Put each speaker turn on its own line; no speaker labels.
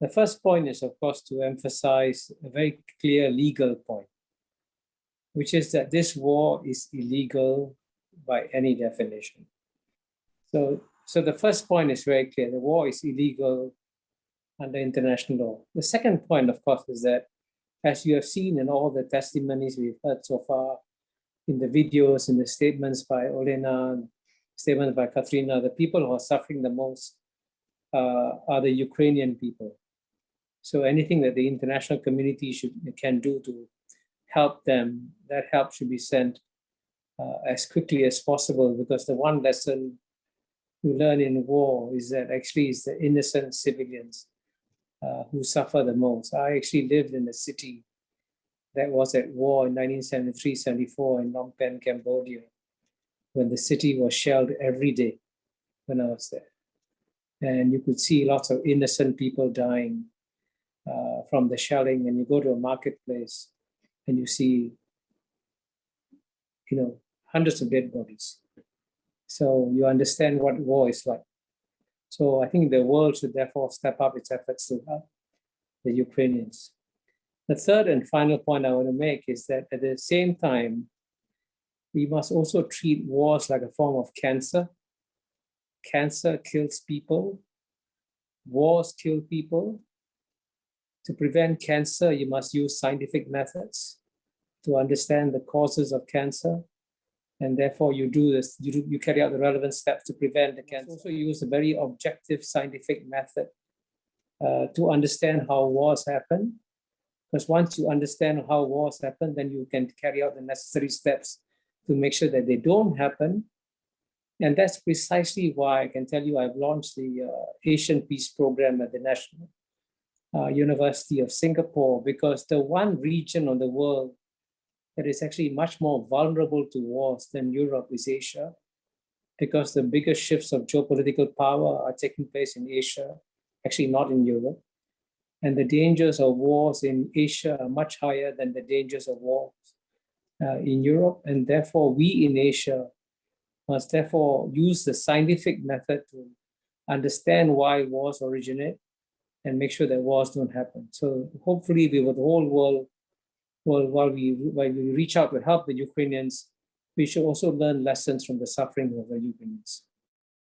The first point is, of course, to emphasize a very clear legal point, which is that this war is illegal by any definition. So the first point is very clear. The war is illegal under international law. The second point, of course, is that, as you have seen in all the testimonies we've heard so far, in the videos, in the statements by Olena, statements by Katrina, the people who are suffering the most are the Ukrainian people. So anything that the international community can do to help them, that help should be sent as quickly as possible, because the one lesson you learn in war is that actually it's the innocent civilians who suffer the most. I actually lived in a city that was at war in 1973-74 in Phnom Penh, Cambodia, when the city was shelled every day when I was there. And you could see lots of innocent people dying from the shelling. And you go to a marketplace and you see, hundreds of dead bodies. So you understand what war is like. So I think the world should therefore step up its efforts to help the Ukrainians. The third and final point I want to make is that at the same time, we must also treat wars like a form of cancer. Cancer kills people. Wars kill people. To prevent cancer, you must use scientific methods to understand the causes of cancer. And therefore, you do this, you carry out the relevant steps to prevent the cancer. Also use a very objective scientific method to understand how wars happen. Because once you understand how wars happen, then you can carry out the necessary steps to make sure that they don't happen. And that's precisely why I can tell you I've launched the Asian Peace Program at the National University of Singapore, because the one region of the world that is actually much more vulnerable to wars than Europe is Asia, because the biggest shifts of geopolitical power are taking place in Asia, actually not in Europe. And the dangers of wars in Asia are much higher than the dangers of wars in Europe. And therefore, we in Asia must therefore use the scientific method to understand why wars originate and make sure that wars don't happen. So hopefully, we with the whole world, while we reach out to help the Ukrainians, we should also learn lessons from the suffering of the Ukrainians.